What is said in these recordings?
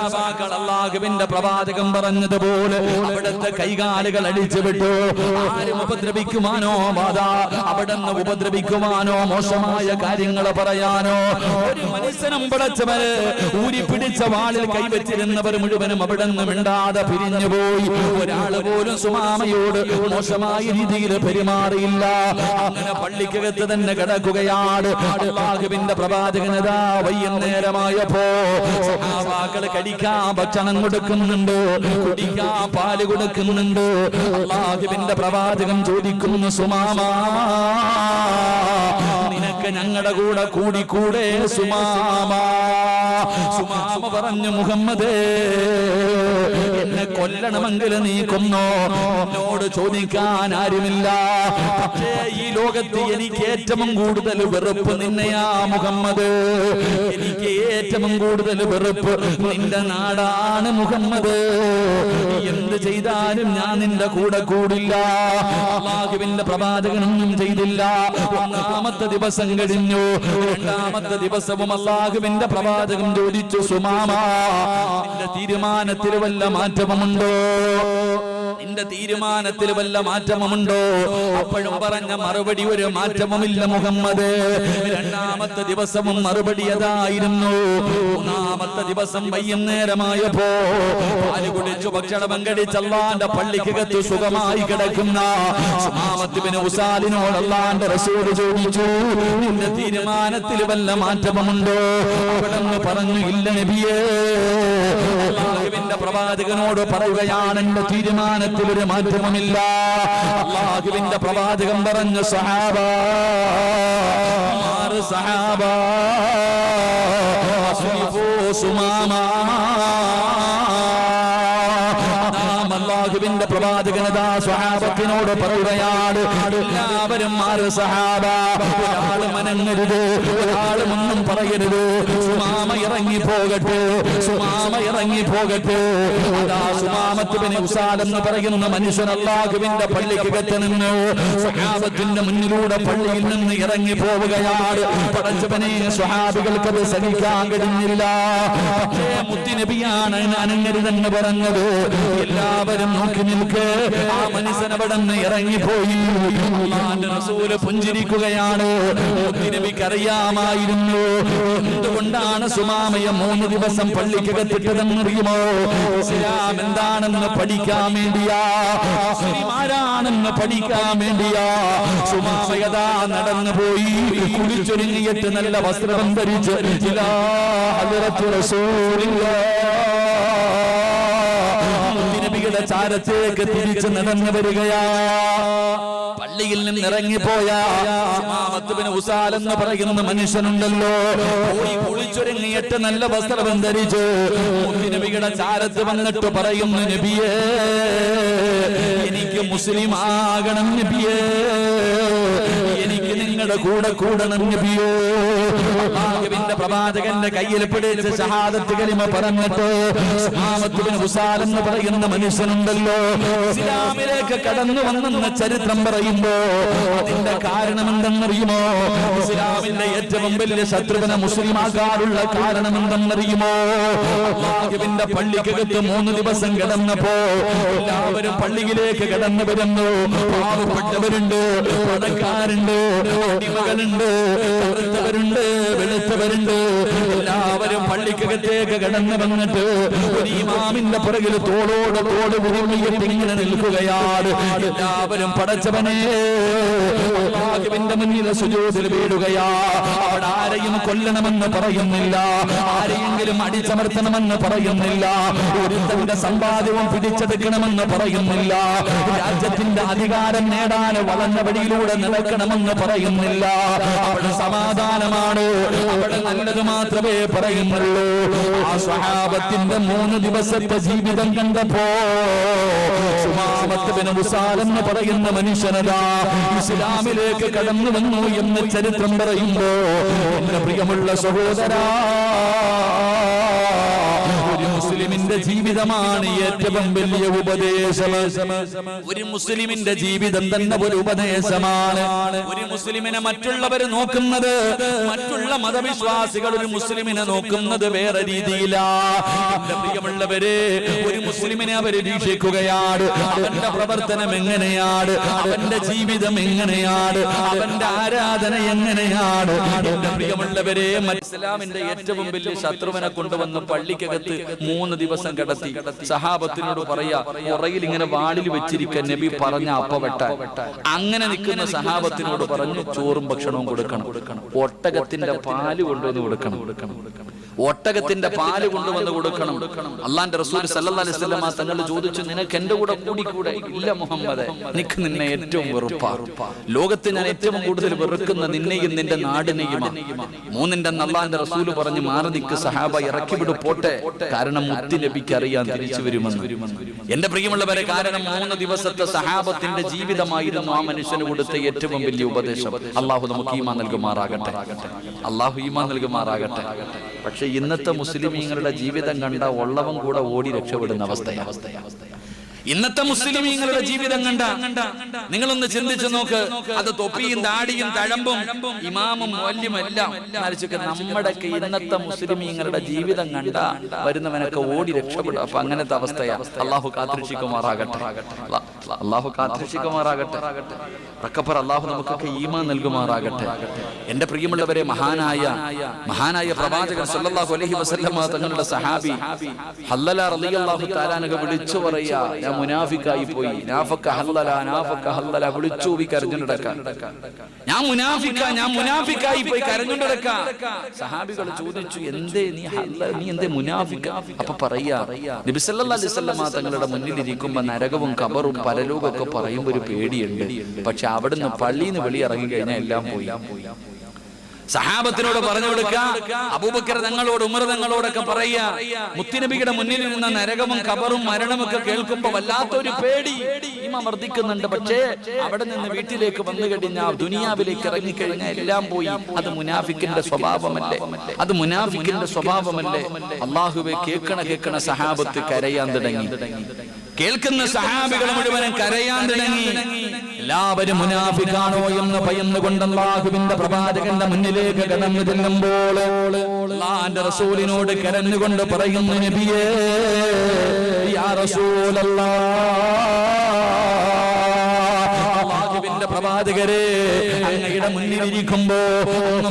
സഹാബാക്കൾ അല്ലാഹുവിന്റെ പ്രവാചകൻ പറഞ്ഞതുപോലെ അവിടുത്തെ കൈകാലുകൾ അടിച്ചു വിട്ടു. ആരും ഉപദ്രവിക്കുവാനോ അവിടുന്ന് ഉപദ്രവിക്കുവാനോ മോശമായ കാര്യങ്ങൾ പറയാനോ ഒരു മനുഷ്യനും പടച്ചവര് ഊരി പിടിച്ച വാളിൽ കൈവച്ചിരുന്നവർ മുഴുവനും അവിടുന്ന് മിണ്ടാതെ പിരിഞ്ഞുപോയി. ഒരാൾ പോലും സുമാമയോട് മോശമായ രീതിയിൽ പെരുമാറിയില്ല. അങ്ങനെ പള്ളിക്കകത്ത് തന്നെ കിടക്കുകയാണ്. അല്ലാഹുവിന്റെ പ്രവാചകനതാ വൈകുന്നേരമായപ്പോ സഹാബാക്കൾ കഴിക്കാൻ ഭക്ഷണം കൊടുക്കുന്നുണ്ട്, കുടിക്കാൻ പാല് കൊടുക്കുന്നുണ്ട്. അല്ലാഹുവിന്റെ പ്രവാചകൻ ചോദിക്കുന്നു, സുമാമ നിനക്ക് ഞങ്ങളുടെ കൂടെ കൂടിക്കൂടെ സുമാമ? സുമാമ പറഞ്ഞു, മുഹമ്മദേ എന്നെ കൊല്ലണമെങ്കിൽ നീ കൊന്നോ, എന്നോട് ചോദിക്കാൻ ആരുമില്ല. പക്ഷേ ഈ ലോകത്ത് എനിക്ക് ഏറ്റവും കൂടുതൽ വെറുപ്പ് നിന്നെയാ മുഹമ്മദ്. എനിക്ക് ഏറ്റവും കൂടുതൽ വെറുപ്പ് നിന്റെ നാടാണ് മുഹമ്മദ്. എന്ത് ചെയ്താലും ഞാൻ നിന്റെ കൂടെ കൂടില്ല. അല്ലാഹുവിന്റെ പ്രവാചകനൊന്നും ചെയ്തില്ല. ഒന്നാമത്തെ ദിവസം കഴിഞ്ഞു. രണ്ടാമത്തെ ദിവസവും അല്ലാഹുവിന്റെ പ്രവാചകൻ ചോദിച്ചു, സുമാമ നിന്റെ തീരുമാനത്തിൽ വല്ല മാറ്റമുണ്ടോ? നിന്റെ തീരുമാനത്തിൽ വല്ല മാറ്റമുണ്ടോ? അപ്പോഴും പറഞ്ഞ മറുപടി ഒരു മാറ്റവുമില്ല മുഹമ്മദ്. രണ്ടാമത്തെ ദിവസവും മറുപടി അതായിരുന്നു. മൂന്നാമത്തെ ദിവസം വൈകുന്നേരമായപ്പോ പാല് കുടിച്ചു ഭക്ഷണം കഴിച്ച് അല്ലാഹുവിന്റെ പള്ളിക്കകത്ത് സുഖമായി കിടക്കുന്ന സുമാമത്ത് ബിൻ ഉസാലിനോട് അല്ലാഹുവിന്റെ റസൂൽ ചോദിച്ചു, നിന്റെ തീരുമാനത്തിൽ വല്ല മാറ്റമുണ്ടോ? അവിടുന്ന് പറഞ്ഞു, ഇല്ല നബിയേ. അല്ലാഹുവിന്റെ പ്രവാചകനോട് പറയുകയാണ്, എന്റെ തീരുമാനത്തിൽ ഒരു മാറ്റവുമില്ല. അല്ലാഹുവിന്റെ പ്രവാചകൻ പറഞ്ഞു, സഹാബ സഹാബ അസ്ലിഫു സുമാമ. അല്ലാഹുവിന്റെ പ്രവാചകനതാ സ്വഹാബത്തിനോട് പറയുകയാണ്, എല്ലാവരും മാറ് സഹാബ, ഒരാൾ മനങ്ങരുത്, ഒരാളും ഒന്നും പറയരുത്. സുമാമ ഇറങ്ങി പോകട്ടെ, സുമാമ ഇറങ്ങി പോകട്ടെ. അതാ സുമാമത്ത് ബിൻ ഉസാൽ എന്ന് പറയുന്ന മനുഷ്യൻ അല്ലാഹുവിന്റെ പള്ളിക്കകത്ത് നിന്ന് സ്വഹാബത്തിന്റെ മുന്നിലൂടെ പള്ളിയിൽ നിന്ന് ഇറങ്ങി പോവുകയാണ്. പടച്ചവനെ സ്വഹാബികൾക്കത് സഹിക്കാൻ കഴിഞ്ഞില്ല. പക്ഷേ മുത്തുനബിയാണ് അനങ്ങരുതെന്ന് പറഞ്ഞത്. എല്ലാവരും നോക്കി നിൽക്ക്. ആ മനുഷ്യൻ അവിടെ നിന്ന് ഇറങ്ങിപ്പോയി. അല്ലാഹുവിന്റെ റസൂൽ പുഞ്ചിരിക്കുകയാണ്. മുത്തുനബിക്ക് അറിയാമായിരുന്നു എന്തുകൊണ്ടാണ് സുമാമയെ 3 ദിവസം പള്ളിക്കകത്തിട്ടതെന്നറിയുമോ? ഇസ്ലാം എന്താണെന്ന് പഠിക്കാൻ വേണ്ടിയാ, മുസ്ലിമാരാണെന്ന് പഠിക്കാൻ വേണ്ടിയാ. സുമാമയതാ നടന്നു പോയി, കുളിച്ചൊരുങ്ങിയിട്ട് നല്ല വസ്ത്രം ധരിച്ച് ഇലാ ഹദ്റത്ത് റസൂലില്ലാഹ് നബിയുടെ ചാരത്തേക്ക് തിരിച്ചു നടന്നു വരികയാ. പള്ളിയിൽ നിന്ന് ഇറങ്ങിപ്പോയ സുമാമത്ത് ബിൻ ഉസാൽ എന്ന് പറയുന്ന മനുഷ്യനുണ്ടല്ലോ, പോയി കുളിച്ചൊരുങ്ങിയിട്ട് നല്ല വസ്ത്രം ധരിച്ച് നബിയുടെ ചാരത്ത് വന്നിട്ട് പറയുന്നു, നബിയേ എനിക്ക് മുസ്ലിം ആകണം നബിയേ, എനിക്ക് നിങ്ങളുടെ കൂടെ കൂടണം നബിയോ. അല്ലാഹുവിന്റെ പ്രവാചകന്റെ കയ്യിൽ പിടിച്ച് ഷഹാദത്ത് കലിമ പറഞ്ഞിട്ട് സുമാമത്ത് ബിൻ ഉസാൽ എന്ന് പറയുന്ന മനുഷ്യനുണ്ടല്ലോ ഇസ്ലാമിലേക്ക് കടന്നു വന്നെന്ന ചരിത്രം പറയുമ്പോ അതിന്റെ കാരണം എന്തെന്നറിയുമോ? ഇസ്ലാമിന്റെ ഏറ്റവും വലിയ ശത്രുവിനെ മുസ്ലിമാക്കാനുള്ള കാരണം എന്തെന്നറിയുമോ? അല്ലാഹുവിന്റെ പള്ളിക്കകത്ത് 3 ദിവസം കിടന്നപ്പോ എല്ലാവരും പള്ളിയിലേക്ക് കടന്നു വരുന്നു. പാവപ്പെട്ടവരുണ്ട്, പണക്കാരുണ്ട്, അടിമകളുണ്ട്, കറുത്തവരുണ്ട്, വെളുത്തവരുണ്ട്. എല്ലാവരും പള്ളിക്കകത്തേക്ക് കടന്നു വന്നിട്ട് ഒരു ഇമാമിന്റെ പുറകിൽ തോളോട് തോട് ഉരുമിയിട്ട് ഇങ്ങനെ നിൽക്കുകയാണ്. എല്ലാവരും പടച്ചവനെ അല്ലാഹുവിന്റെ മുന്നിൽ സുജൂദിൽ വീഴുകയാ. അവിടെ ആരെയും കൊല്ലണമെന്ന് പറയുന്നില്ല, ആരെയെങ്കിലും അടിച്ചമർത്തണമെന്ന് പറയുന്നില്ല, ഒരുത്തന്റെ സമ്പാദ്യവും പിടിച്ചെടുക്കണമെന്ന് പറയുന്നില്ല, രാജ്യത്തിന്റെ അധികാരം നേടാൻ വളഞ്ഞ വഴിയിലൂടെ നടക്കണമെന്ന് പറയുന്നില്ല. അവിടെ സമാധാനമാണ്, അവിടെ നല്ലത് മാത്രമേ പറയുന്നുള്ളൂ. ആ സ്വഹാബത്തിന്റെ 3 ദിവസത്തെ ജീവിതം കണ്ടപ്പോ സുമാമത്ത് ബിൻ ഉസാൽ എന്ന് പറയുന്ന മനുഷ്യനതാ ഇസ്ലാമിലേക്ക് കടന്നു വന്നു എന്ന് ചരിത്രം പറയുമ്പോ എന്റെ പ്രിയമുള്ള സഹോദരാ, ഒരു മുസ്ലിമിന്റെ ജീവിതമാണ് ഏറ്റവും വലിയ ഉപദേശം. ഒരു മുസ്ലിമിന്റെ ജീവിതം തന്നെ ഒരു ഉപദേശമാണ്. ഒരു മുസ്ലിമിനെ മറ്റുള്ളവർ നോക്കുന്നത്, മറ്റുള്ള മതവിശ്വാസികൾ ഒരു മുസ്ലിമിനെ നോക്കുന്നത് വേറെ രീതിയിലാണ്. പ്രിയമുള്ളവരെ, ഒരു മുസ്ലിമിനെ അവർ വീക്ഷിക്കുകയാണ്. അവന്റെ പ്രവർത്തനം എങ്ങനെയാണ്, അവന്റെ ജീവിതം എങ്ങനെയാണ്, അവന്റെ ആരാധന എങ്ങനെയാണ്. എന്റെ പ്രിയമുള്ളവരെ, ഇസ്ലാമിന്റെ ഏറ്റവും വലിയ ശത്രുവിനെ കൊണ്ടുവന്ന് പള്ളിക്കകത്ത് 3 ദിവസം കിടത്തി. സഹാബത്തിനോട് പറയാ, ഉറയിൽ ഇങ്ങനെ വാളിൽ വെച്ചിരിക്കാൻ നബി പറഞ്ഞ അപ്പവെട്ട. അങ്ങനെ നിൽക്കുന്ന സഹാബത്തിനോട് പറഞ്ഞു, ചോറും ഭക്ഷണവും കൊടുക്കണം, ഒട്ടകത്തിന്റെ പാല് കൊണ്ടുവന്ന് കൊടുക്കണം, ഒട്ടകത്തിന്റെ പാല് കൊണ്ടുവന്ന് കൊടുക്കണം. അള്ളാന്റെ റസൂൽ സല്ലല്ലാഹു അലൈഹി വസല്ലം തങ്ങൾ ചോദിച്ചു, നിനക്ക് എന്റെ കൂടെ കൂടിക്കൂടെ? ഇല്ല മുഹമ്മദേ, എനിക്ക് നിന്നെ ഏറ്റവും വെറുപ്പാ. ലോകത്ത് ഞാൻ ഏറ്റവും കൂടുതൽ വെറുക്കുന്ന നിന്നെയും നിന്റെ നാടിനെയും. 3 അള്ളാന്റെ റസൂൽ പറഞ്ഞു, മാറി നിൽക്ക് സഹാബ, ഇറക്കി വിടു പോട്ടെ, കാരണം മുത്തി നബിക്ക് അറിയാൻ തിരിച്ചു വരുമെന്ന്. എന്റെ പ്രിയമുള്ളവരെ, കാരണം 3 ദിവസത്തെ സഹാബത്തിന്റെ ജീവിതമായിരുന്നു ആ മനുഷ്യന് കൊടുത്ത ഏറ്റവും വലിയ ഉപദേശം. അള്ളാഹു നമുക്ക് ഈമാൻ നൽകുമാറാകട്ടെ, അള്ളാഹു ഈമാൻ നൽകുമാറാകട്ടെ. പക്ഷെ ഇന്നത്തെ മുസ്ലിമീങ്ങളുടെ ജീവിതം കണ്ട ഉള്ളവൻ കൂടെ ഓടി രക്ഷപ്പെടുന്ന അവസ്ഥയാണ്. ഇന്നത്തെ മുസ്ലിമീങ്ങളുടെ ജീവിതം കണ്ട നിങ്ങളൊന്ന് ചിന്തിച്ചു നോക്ക്. അത് തൊപ്പിയും താടിയും തഴമ്പും ഇമാമും മുഅല്ലിമും എല്ലാം നമ്മുടെ ഇന്നത്തെ മുസ്ലിമീങ്ങളുടെ ജീവിതം കണ്ട വരുന്നവനൊക്കെ ഓടി രക്ഷപ്പെടും. അപ്പൊ അങ്ങനത്തെ അവസ്ഥയാ. അള്ളാഹു കാത്തുരക്ഷിക്കുമാറാകട്ടെ, അള്ളാഹു കാത്തുരക്ഷിക്കുമാറാകട്ടെ. അള്ളാഹു നമുക്കൊക്കെ ഈമാൻ നൽകുമാറാകട്ടെ. എന്റെ പ്രിയമുള്ളവരെ, മഹാനായ പ്രവാചകൻ സല്ലല്ലാഹു അലൈഹി വസല്ലം തങ്ങളുടെ സഹാബി ഹല്ലല റളിയല്ലാഹു തആല അൻഹു വിളിച്ചു പറയാ, ഞാൻ മുനാഫിക്കായി പോയി. നാഫക ഹല്ലല വിളിച്ചു കരഞ്ഞുണ്ടടക്കാൻ. ഞാൻ മുനാഫിക്കായി പോയി കരഞ്ഞുണ്ടടക്കാൻ. സഹാബികൾ ചോദിച്ചു, എന്തേ നീ എന്തേ മുനാഫിക്ക? അപ്പൊ പറയാ, നബി സല്ലല്ലാഹു അലൈഹി വസല്ലം തങ്ങളുടെ മുന്നിലിരിക്കുമ്പോ നരകവും ഖബറും പരലോകമൊക്കെ പറയുമ്പോ ഒരു പേടിയുണ്ട്. പക്ഷെ അവിടുന്ന് പള്ളിയിൽ നിന്ന് വെളിയിറങ്ങി കഴിഞ്ഞാൽ എല്ലാം പോയി. സഹാബത്തിനോട് പറഞ്ഞു കൊടുക്കുക, അബൂബക്കർ തങ്ങളോട്, ഉമർ തങ്ങളോടൊക്കെ പറയാ, മുത്തുനബിയുടെ മുന്നിൽ നിന്ന് നരകവും ഖബറും മരണമൊക്കെ കേൾക്കുമ്പോ വല്ലാത്തൊരു പേടി ഈമാൻ വർദ്ധിക്കുന്നുണ്ട്. പക്ഷേ അവിടെ നിന്ന് വീട്ടിലേക്ക് വന്നു കഴിഞ്ഞാൽ, ദുനിയാവിലേക്ക് ഇറങ്ങിക്കഴിഞ്ഞാൽ എല്ലാം പോയി. അത് മുനാഫിക്കിന്റെ സ്വഭാവമല്ലേ? അത് മുനാഫിക്കിന്റെ സ്വഭാവമല്ലേ? അള്ളാഹുവെ, കേൾക്കണ സഹാബത്ത് കരയാൻ തുടങ്ങി. കേൾക്കുന്ന സഹാബികൾ മുഴുവനും കരയാൻ തുടങ്ങി. എല്ലാവരും മുനാഫിക്കാണോ എന്ന് ഭയന്നുകൊണ്ട് അല്ലാഹുവിന്റെ പ്രവാചകന്റെ മുന്നിലേക്ക് കടന്നു ചെല്ലുമ്പോൾ അല്ലാഹുവിന്റെ റസൂലിനോട് കരഞ്ഞുകൊണ്ട് പറയുന്നു, നബിയേ, യാ റസൂലല്ലാഹ്, പ്രവാചകരെ, അങ്ങയുടെ മുന്നിലിരിക്കുമ്പോ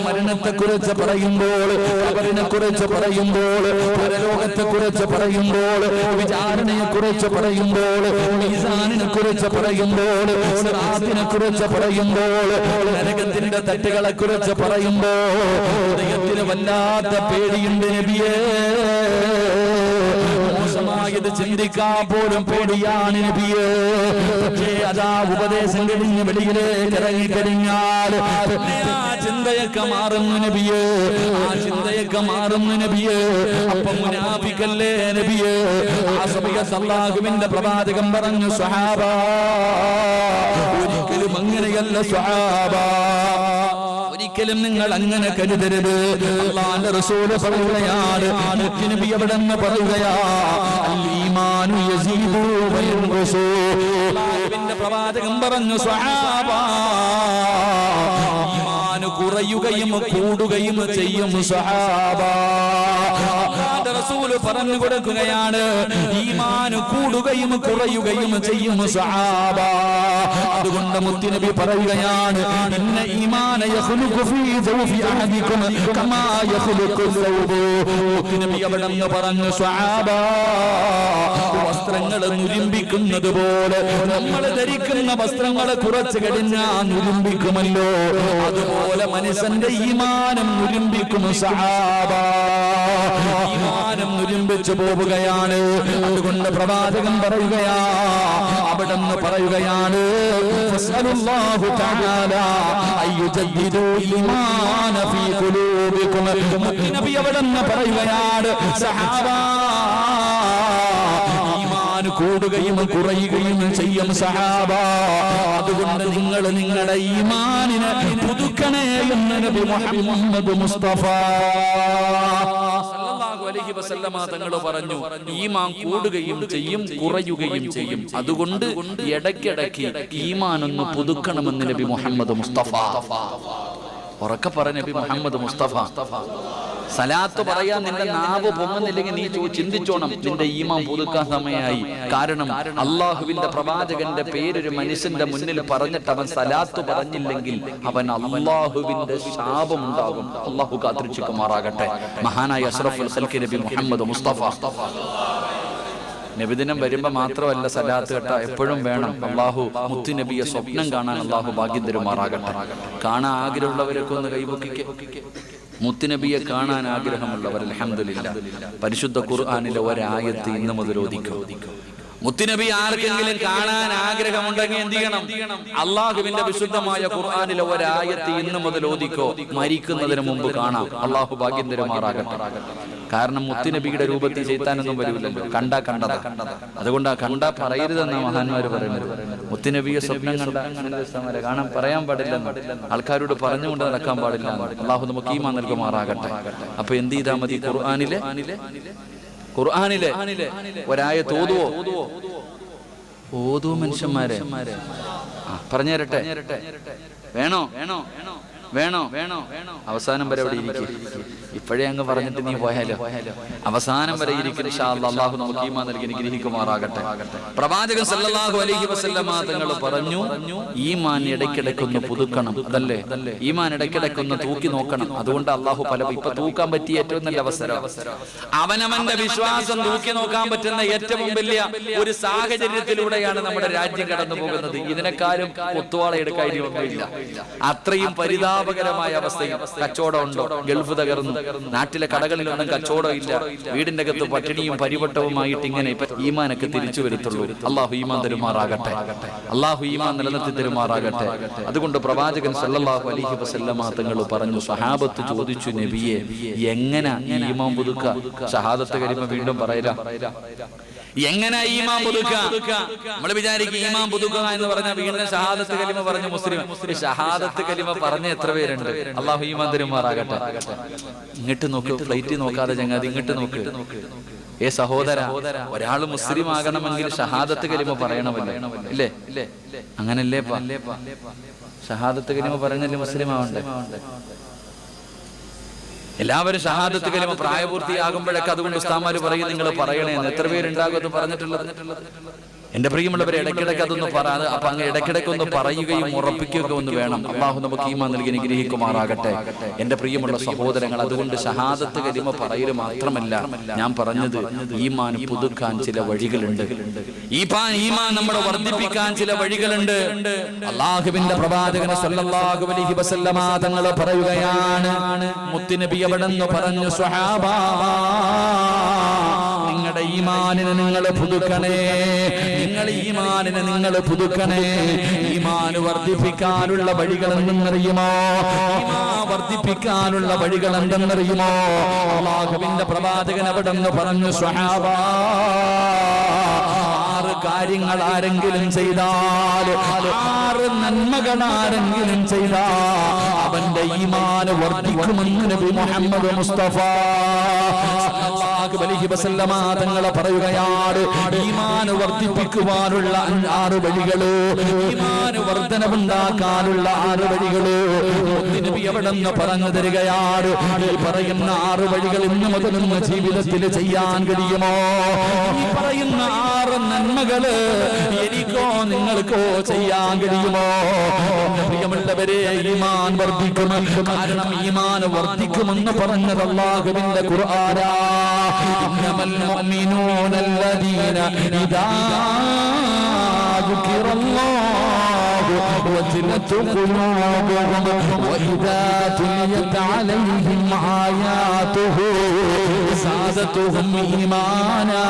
മരണത്തെ കുറിച്ച് പറയുമ്പോൾ, ഖബറിനെ കുറിച്ച് പറയുമ്പോൾ, പരലോകത്തെ കുറിച്ച് പറയുമ്പോൾ, വിചാരണയെ കുറിച്ച് പറയുമ്പോൾ, മീസാനിനെ കുറിച്ച് പറയുമ്പോൾ, സിറാത്തിനെ കുറിച്ച് പറയുമ്പോൾ, നരകത്തിന്റെ തട്ടുകളെ കുറിച്ച് പറയുമ്പോൾ ഹൃദയത്തിന് വല്ലാത്ത പേടിയുണ്ട് നബിയേ. മോശമായത് ചിന്തിക്കാൻ പോലും പേടിയാണ് നബിയേ. പക്ഷേ അതാ ഉപദേശം കഴിഞ്ഞ് വെളിയിലേക്ക് ഇറങ്ങിക്കഴിഞ്ഞാൽ ആ ചിന്തയൊക്കെ മാറുന്നു നബിയേ, ആ ചിന്തയൊക്കെ മാറുന്നു നബിയേ. അപ്പൊ മുനാഫിക്കല്ലേ നബിയേ? ആ സമയത്ത് അല്ലാഹുവിന്റെ പ്രവാചകൻ പറഞ്ഞു, സ്വഹാബ, ഒരിക്കലും അങ്ങനെയല്ല സ്വഹാബ, ഒരിക്കലും നിങ്ങൾ അങ്ങനെ കരുതരുത്. അല്ലാഹുവിന്റെ റസൂൽ പറയുകയാണ്, നബി അവിടെ നിന്ന് പറയുകയാ, അൽ ഈമാനു യസീദു വയൻഖുസു. അല്ലാഹുവിന്റെ പ്രവാചകൻ പറഞ്ഞു, സ്വഹാബ, ഈമാൻ കുറയുകയും കൂടുകയും ചെയ്യും സ്വഹാബ. അല്ലാഹുവിന്റെ റസൂൽ പറഞ്ഞു കൊടുക്കുകയാണ്, ഈമാൻ കൂടുകയും കുറയുകയും ചെയ്യും സ്വഹാബ. അതുകൊണ്ട് മുത്തുനബി പറയുകയാണ്, ഇന്ന ഈമാന യഖ്ലുഖു ഫീ ജൗഫി അഹദികും കമാ യഖ്ലുഖു സൗബു. മുത്തുനബി അവിടെ നിന്ന് പറഞ്ഞു, സ്വഹാബ, വസ്ത്രങ്ങൾ നുരുമ്പിക്കുന്നത് പോലെ, നമ്മൾ ധരിക്കുന്ന വസ്ത്രങ്ങൾ കുറച്ച് കഴിഞ്ഞാൽ നുരുമ്പിക്കുമല്ലോ, അതുപോലെ മനുഷ്യന്റെ ഈമാനം നുരുമ്പിക്കും സ്വഹാബ. ഈമാനം നുരുമ്പിച്ചു പോവുകയാണ്. അതുകൊണ്ട് പ്രവാചകൻ പറയുകയാ, അവിടെ നിന്ന് പറയുകയാണ്, ഫസ്അലുല്ലാഹു തആല അയ്യുജദ്ദിദു ഈമാന ഫീ ഖുലൂബികും. നബി അവിടെ നിന്ന് പറയുകയാണ്, സഹാബ, ഈമാൻ കൂടുകയും കുറയുകയും ചെയ്യും സഹാബ. അതുകൊണ്ട് നിങ്ങൾ നിങ്ങളുടെ ഈമാനിനെ പുതുക്കണേ എന്ന് നബി മുഹമ്മദ് മുസ്തഫ സല്ലല്ലാഹു അലൈഹി അലൈഹി വസല്ലമ തങ്ങൾ പറഞ്ഞു, ഈമാൻ കൂടുകയും ചെയ്യും കുറയുകയും ചെയ്യും. അതുകൊണ്ട് ഇടയ്ക്കിടയ്ക്ക് ഈമാൻ ഒന്ന് പുതുക്കണമെന്ന് നബി മുഹമ്മദ് മുസ്തഫ. ഉറക്കെ പറ നബി മുഹമ്മദ് മുസ്തഫ. സലാത്ത് പറയാൻ നിന്റെ നാവ് പൊങ്ങുന്നില്ലെങ്കിൽ നീ ചിന്തിച്ചോണം, നിന്റെ ഈമാൻ പുതുക്കാൻ സമയമായി. കാരണം അള്ളാഹുവിന്റെ പ്രവാചകന്റെ പേരൊരു മനുഷ്യന്റെ മുന്നിൽ പറഞ്ഞിട്ട് അവൻ സലാത്ത് പറഞ്ഞില്ലെങ്കിൽ അവൻ അള്ളാഹുവിന്റെ ശാപം ഉണ്ടാകും. അള്ളാഹു കാത്തിരക്ഷിക്കുമാറാകട്ടെ. മഹാനായ അഷ്റഫുൽ ഖൽഖ് നബി മുഹമ്മദ് മുസ്തഫ. നബിദിനം വരുമ്പോ മാത്രമല്ല സലാത്ത് കേട്ട, എപ്പോഴും വേണം. അള്ളാഹു മുത്തു നബിയെ സ്വപ്നം കാണാൻ അള്ളാഹു ഭാഗ്യം തരുമാറാകട്ടെ. കാണാൻ ആഗ്രഹമുള്ളവരൊക്കെ ഒന്ന് കൈപൊക്കിക്കെ. മുത്തുനബിയെ കാണാൻ ആഗ്രഹമുള്ളവർ അൽഹംദുലില്ലാ പരിശുദ്ധ ഖുർആനിലെ ഒരായത്ത് ഇന്ന് മുതൽ ഓദിക്കൂ. മുത്തുനബി ആർക്കെങ്കിലും കാണാൻ ആഗ്രഹമുണ്ടെങ്കിൽ എന്ത് ചെയ്യണം? അള്ളാഹുവിന്റെ വിശുദ്ധമായ ഖുർആനിലെ ഒരായത്ത് ഇന്ന് മുതൽ ഓദിക്കോ. മരിക്കുന്നതിന് മുമ്പ് കാണാം. അള്ളാഹു ഭാഗ്യം തരുമാറാകട്ടെ. കാരണം മുത്തുനബിയുടെ രൂപത്തിൽ ചെയ്താനൊന്നും വരില്ലല്ലോ. കണ്ടതാ. അതുകൊണ്ടാ കണ്ടാ പറയരുതെന്ന മഹാന്മാര് പറയുന്നത്. മുത്തുനബിയെ സ്വപ്നം കണ്ട കാണാൻ പറയാൻ പാടില്ല, ആൾക്കാരോട് പറഞ്ഞുകൊണ്ട് നടക്കാൻ പാടില്ല. അള്ളാഹു നമുക്ക് ഈമാൻ നൽകുമാറാകട്ടെ. അപ്പൊ എന്ത് ചെയ്താൽ മതി? ഖുർആനിലെ ഒരായത്ത് ഓതുവോ മനുഷ്യന്മാരെ? പറഞ്ഞു തരട്ടെ. വേണോ? അവസാനം വരെ അവിടെ ഇരിക്കും. ഇപ്പോഴേ അങ്ങ് പറഞ്ഞിട്ട് നീ പോയാലോ? അവസാനം വരെ ഇരിക്കും. ഇൻഷാ അല്ലാഹ് അല്ലാഹു നമുക്ക് ഈമാൻ നൽകി അനുഗ്രഹിക്കുമാറാകട്ടെ. പ്രവാചകൻ സല്ലല്ലാഹു അലൈഹി വസല്ലമ തങ്ങൾ പറഞ്ഞു, ഈമാൻ ഇടയ്ക്കിടയ്ക്കൊന്ന് പുതുക്കണം. അതല്ലേ ഈമാൻ ഇടയ്ക്കിടയ്ക്കൊന്ന് തൂക്കി നോക്കണം. അതുകൊണ്ട് അല്ലാഹു ഇപ്പൊ തൂക്കാൻ പറ്റിയ ഏറ്റവും നല്ല അവസരം, അവനവന്റെ വിശ്വാസം തൂക്കി നോക്കാൻ പറ്റുന്ന ഏറ്റവും വലിയ ഒരു സാഹചര്യത്തിലൂടെയാണ് നമ്മുടെ രാജ്യം കടന്നു പോകുന്നത്. ഇതിനെക്കാളും കുത്തുവാള എടുക്കാൻ ഒന്നുമില്ല. അത്രയും പരിതാപകരമായ അവസ്ഥയും. കച്ചവടം ഉണ്ടോ? ഗൾഫ് തകർന്നു. നാട്ടിലെ കടകളിലൊന്നും കച്ചവടം ഇല്ല. വീടിന്റെ അകത്ത് പട്ടിണിയും പരിവട്ടവുമായിട്ട് ഇങ്ങനെ ഈമാനൊക്കെ തിരിച്ചു വരുത്തുള്ളൂ. അള്ളാഹു ഈമാൻ തരുമാറാകട്ടെ. അള്ളാഹു ഈമാൻ നിലനിർത്തി തരുമാറാകട്ടെ. അതുകൊണ്ട് പ്രവാചകൻ സല്ലല്ലാഹു അലൈഹി വസല്ലമ തങ്ങൾ പറഞ്ഞു, സ്വഹാബത്ത് ചോദിച്ചു, നബിയെ എങ്ങനെ ഈമാൻ പുതുക്കുക? ഷഹാദത്ത് കലിമ വീണ്ടും പറയല. എങ്ങനെ ഈമാൻ പുതുക്കുക? നമ്മൾ വിചാരിക്കും ഈമാൻ പുതുക്കുക എന്ന് പറഞ്ഞാൽ വീണ്ടും ഷഹാദത്ത് കലിമ പറഞ്ഞ മുസ്ലിം. ഷഹാദത്ത് കലിമ പറഞ്ഞ എത്ര പേരുണ്ട്? അള്ളാഹു ഈമാൻ തരുമാറാകട്ടെ. ഇങ്ങോട്ട് നോക്ക്, ഫ്ലൈറ്റ് നോക്കാതെ ചങ്ങാതി ഇങ്ങോട്ട് നോക്ക്. സഹോദര, ഒരാൾ മുസ്ലിം ആകണമെങ്കിൽ ഷഹാദത്ത് കലിമ പറയണമല്ലോ, ഇല്ലേ? അങ്ങനല്ലേ? ഷഹാദത്ത് കലിമ പറഞ്ഞല്ലേ മുസ്ലിം ആവണ്ടേ? എല്ലാവരും ഷഹാദത്ത് കലിമ പ്രായപൂർത്തിയാകുമ്പോഴൊക്കെ അതുകൊണ്ട് ഉസ്താദ്മാര് പറയും നിങ്ങൾ പറയണേന്ന്. എത്ര പേരുണ്ടാകും അത് പറഞ്ഞിട്ടുള്ളത്? എന്റെ പ്രിയമുള്ളവരെ, ഇടയ്ക്കിടയ്ക്ക് അതൊന്ന് പറയാതെ അപ്പൊ അങ്ങ് ഇടയ്ക്കിടയ്ക്കൊന്ന് പറയുകയും ഉറപ്പിക്കുകയൊക്കെ ഒന്ന് വേണം. അള്ളാഹു നമുക്ക് ഈമാൻ നൽകി അനുഗ്രഹിക്കുമാറാകട്ടെ. എന്റെ പ്രിയമുള്ള സഹോദരങ്ങൾ, അതുകൊണ്ട് ഷഹാദത്ത് കലിമ പറയൽ മാത്രമല്ല, ഞാൻ പറഞ്ഞത് ഈമാൻ പുതുക്കാൻ ചില വഴികളുണ്ട്. ഈമാൻ നമ്മളെ വർദ്ധിപ്പിക്കാൻ ചില വഴികളുണ്ട്. അള്ളാഹുവിന്റെ പ്രവാചകൻ സല്ലല്ലാഹു അലൈഹി വസല്ലമ തങ്ങൾ പറയുകയാണ്, മുത്തുനബി അവിടെന്ന് പറഞ്ഞു, സ്വഹാബാ നിങ്ങളുടെ ഈമാനിനെ നിങ്ങൾ പുതുക്കണേ. നിങ്ങൾ പുതുക്കണേ. ഈമാൻ വർദ്ധിപ്പിക്കാനുള്ള വഴികൾ എന്തെന്നറിയുമോ? വർദ്ധിപ്പിക്കാനുള്ള വഴികൾ എന്തെന്നറിയുമോ? അല്ലാഹുവിന്റെ പ്രവാചകൻ അവിടെന്ന് പറഞ്ഞു, സ്വഹാബാ 6 കാര്യങ്ങൾ ആരെങ്കിലും ചെയ്താൽ, 6 നന്മകൾ ആരെങ്കിലും ചെയ്താൽ അവന്റെ ഈമാൻ വർദ്ധിക്കുമെന്ന് നബി മുഹമ്മദ് മുസ്തഫ സല്ലല്ലാഹു അലൈഹി വസല്ലമ തങ്ങൾ പറയുകയാണ്. ഈമാൻ വർദ്ധിപ്പിക്കുവാനുള്ള 6 വഴികള്, ഈമാൻ വർധനവുണ്ടാക്കാനുള്ള 6 വഴികള് നബി എവിടെന്ന് പറഞ്ഞു തരികയാണ്. ഈ പറയുന്ന 6 വഴികൾ ഇന്ന് മുതൽ ജീവിതത്തിൽ ചെയ്യാൻ കഴിയുമോ? ഈ പറയുന്ന 6 നന്മകള് എനിക്കോ നിങ്ങൾക്കോ ചെയ്യാൻ കഴിയുമോ? പ്രിയമുള്ളവരെ, ഈമാൻ വർദ്ധിക്കും. കാരണം ഈമാൻ വർദ്ധിക്കുമെന്ന് പറഞ്ഞത് അല്ലാഹുവിന്റെ ഖുർആനാ. ഇന്നമൽ മുഅ്മിനൂന അല്ലദീന ഇദാ ദുകിറല്ലാഹു വജിലത് ഖുലൂബുഹും വഇദാ തുലിയത് അലൈഹിം ആയാതുഹു സാദതുഹും ഈമാനാ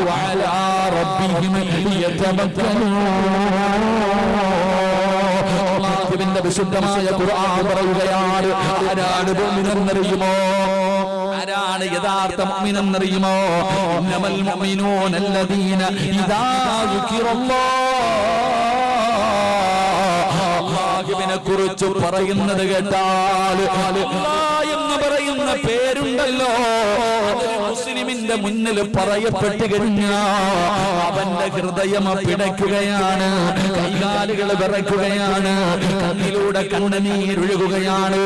വഅലാ റബ്ബിഹിം യതവക്കലൂൻ. അല്ലാഹുവിന്റെ വിശുദ്ധമായ ഖുർആൻ പറയുകയാണ്, ആരാണ് മുഅ്മിനെന്നറിയുമോ? ആരാണ് യഥാർത്ഥ മുഅ്മിനെന്നറിയുമോ? ഇന്നമൽ മുഅ്മിനൂന അല്ലദീന ഇദാ ദുകിറല്ലാഹ്, അല്ലാഹുവിനെ കുറിച്ച് പറയുന്നത് കേട്ടാൽ, അല്ലാഹ് എന്ന് പറയുന്ന പേരുണ്ടല്ലോ, അതൊരു മുസ്ലിമിന്റെ മുന്നിൽ പറയപ്പെട്ടു കഴിഞ്ഞാൽ അവന്റെ ഹൃദയം പിടയ്ക്കുകയാണ്, കൈകാലുകൾ വിറയ്ക്കുകയാണ്, കണ്ണിലൂടെ കണ്ണുനീരൊഴുകുകയാണ്.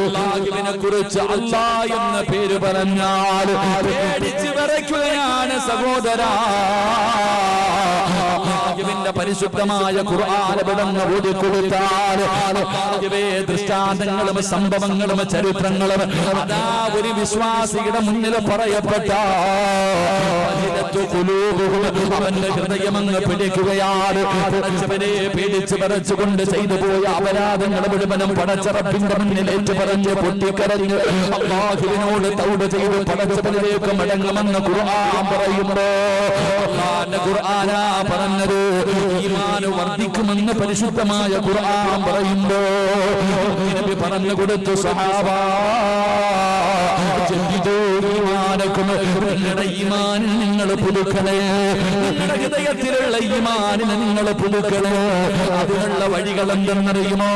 അല്ലാഹുവിനെ കുറിച്ച് അല്ലാഹ് എന്ന പേര് പറഞ്ഞാൽ പേടിച്ച് വിറയ്ക്കുകയാണ് സഹോദരാ. അല്ലാഹുവിന്റെ പരിശുദ്ധമായ ഖുർആൻ വിടന്ന് ഓതിക്കൊടുത്താൽ അല്ലാഹുവേ ദൃഷ്ടാന്തങ്ങളും സംഭവങ്ങളും ചരിത്രങ്ങളും അതാ ഒരു വിശ്വാസിയുടെ മുന്നിൽ പറയപ്പെട്ട അവന്റെ ഹൃദയമങ്ങ് പിടിക്കുകയാണ്. പടച്ചവനെ പേടിച്ച് വിറച്ചുകൊണ്ട് ചെയ്തു പോയ അപരാധങ്ങൾ മുഴുവനും പടച്ചറപ്പിന്റെ മുന്നിൽ ഏറ്റുപറഞ്ഞ് പൊട്ടിക്കരഞ്ഞ് അല്ലാഹുവിനോട് തൗബ ചെയ്ത് പടച്ചവനിലേക്ക് മടങ്ങുമെന്ന് ഖുർആൻ പറയുമ്പോ അല്ലാഹുവിന്റെ ഖുർആനാ പറഞ്ഞത് ഈമാൻ വർദ്ധിക്കുമെന്ന് പരിശുദ്ധമായ ഖുർആൻ പറയുമ്പോ നബി പറഞ്ഞു കൊടുത്തു സഹാബാ നിങ്ങളുടെ ഈമാനിൽ നിങ്ങൾ പുതുക്കണേ, നിങ്ങളുടെ ഹൃദയത്തിലുള്ള ഈമാനിൽ നിങ്ങൾ പുതുക്കണേ. അതിനുള്ള വഴികൾ എന്തെന്നറിയുമോ?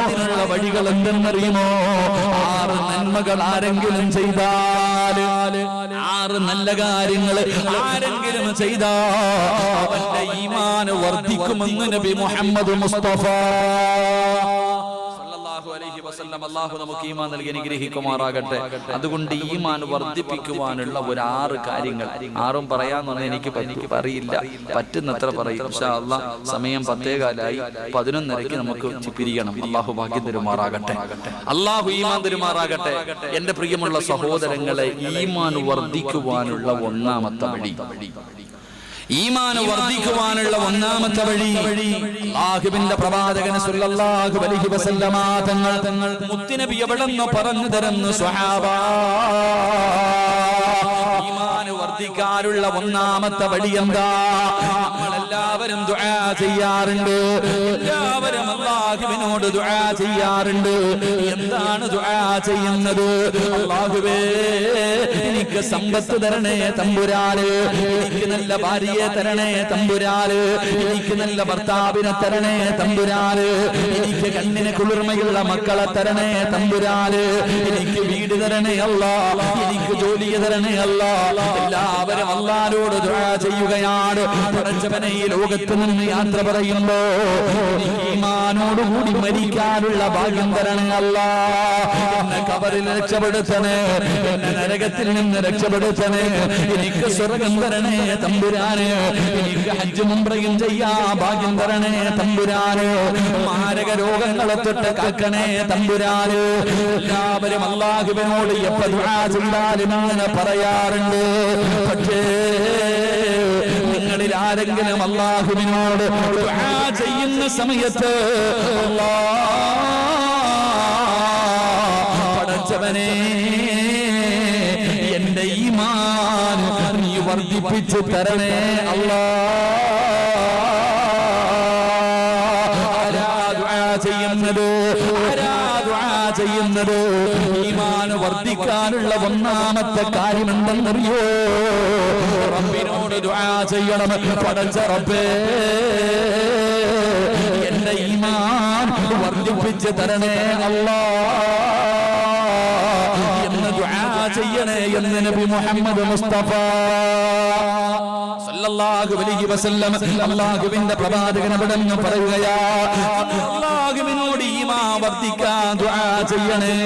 അതിനുള്ള വഴികൾ എന്തെന്നറിയുമോ? 6 നന്മകൾ ആരെങ്കിലും ചെയ്താൽ, 6 നല്ല കാര്യങ്ങൾ ആരെങ്കിലും ചെയ്താൽ അവന്റെ ഈമാൻ വർദ്ധിക്കുമെന്ന് നബി മുഹമ്മദ് മുസ്തഫ അല്ലാഹു നമുക്ക് ഈമാൻ നൽകി അനുഗ്രഹിക്കുമാറാകട്ടെ. അതുകൊണ്ട് ഈമാൻ വർദ്ധിപ്പിക്കുവാനുള്ള ഒരു 6 കാര്യങ്ങൾ, 6ഉം പറയാമെന്ന് എനിക്ക് അറിയില്ല, പറ്റുന്നത്ര പറയും ഇൻഷാ അല്ലാഹ്. സമയം 10:15 11:30 നമുക്ക് പിരിയണം. അല്ലാഹു ഭാഗ്യം തരുമാറാകട്ടെ, അല്ലാഹു ഈമാൻ തരുമാറാകട്ടെ. എന്റെ പ്രിയമുള്ള സഹോദരങ്ങളെ, ഈമാൻ വർദ്ധിക്കുവാനുള്ള ഒന്നാമത്തെ വഴി, ഈമാൻ വർദ്ധിക്കുവാനുള്ള ഒന്നാമത്തെ വഴി അല്ലാഹുവിന്റെ പ്രവാചകൻ സല്ലല്ലാഹു അലൈഹി വസല്ലമ തങ്ങൾ മുത്തുനബി എവിടെന്ന് പറഞ്ഞു തരുന്നു സ്വഹാബാ. ഈമാൻ വർദ്ധിക്കാനുള്ള ഒന്നാമത്തെ വഴി എന്താ? നമ്മളെല്ലാവരും ദുആ ചെയ്യാറുണ്ട്, എല്ലാവരും അല്ലാഹുവിനോട് ദുആ ചെയ്യാറുണ്ട്. എന്താണ് ദുആ ചെയ്യുന്നത്? അല്ലാഹുവേ എനിക്ക് സമ്പത്ത് തരണേ തമ്പുരാന്, എനിക്ക് നല്ല ഭാര്യയെ തരണേ തമ്പുരാന്, എനിക്ക് നല്ല ഭർത്താവിനെ തരണേ തമ്പുരാന്, എനിക്ക് കണ്ണിന് കുളിർമയുള്ള മക്കളെ തരണേ തമ്പുരാന്, എനിക്ക് വീട് തരണേ അല്ലാ, എനിക്ക് ജോലി തരണേ അല്ലാ. എല്ലാവരും അല്ലാഹുവോട് ദുആ ചെയ്യുകയാണ്. പടച്ചവനെ ഈ ലോകത്ത് നിന്ന് യാത്ര പറയുമ്പോ എനിക്ക് ഈമാനോടുകൂടി മരിക്കാനുള്ള ഭാഗ്യം തരണേ അല്ലാ. എന്നെ ഖബറിൽ രക്ഷപ്പെടുത്തണേ, എന്നെ നരകത്തിൽ നിന്ന് രക്ഷപ്പെടുത്തണേ, എനിക്ക് സ്വർഗം തരണേ തമ്പുരാന്, എനിക്ക് ഹജ്ജും ഉംറയും ചെയ്യാ ഭാഗ്യം തരണേ തമ്പുരാന്, മാരക രോഗങ്ങളെ തൊട്ട് കാക്കണേ തമ്പുരാന്. എല്ലാവരും അല്ലാഹുവിനോട് എപ്പോ ദുആ ചെയ്താലും അങ്ങനെ പറയാറുണ്ട്. പക്ഷേ നിങ്ങളിൽ ആരെങ്കിലും അല്ലാഹുവിനോട് ദുആ ചെയ്യുന്ന സമയത്ത് പടച്ചവനെ എന്റെ ഈമാൻ നീ വർദ്ധിപ്പിച്ചു തരണേ അല്ലാ. ചെയ്യുന്നത് ഈമാൻ വർദ്ധിക്കാനുള്ള ഒന്നാമത്തെ കാര്യം എന്തെന്നറിയോ? റബ്ബിനോട് ദുആ ചെയ്യണം. പടച്ച റബ്ബേ എന്റെ ഈമാൻ വർദ്ധിപ്പിച്ചു തരണേ അല്ലാ എന്ന് ദുആ ചെയ്യണേ എന്ന് നബി മുഹമ്മദ് മുസ്തഫ സല്ലല്ലാഹു അലൈഹി വസല്ലം അല്ലാഹുവിന്റെ പ്രവാചകൻ അവിടെന്ന് പറയുകയാ, അല്ലാഹുവിനോട് ഈമാൻ വർദ്ധിക്കാൻ ദുആ ചെയ്യണേ.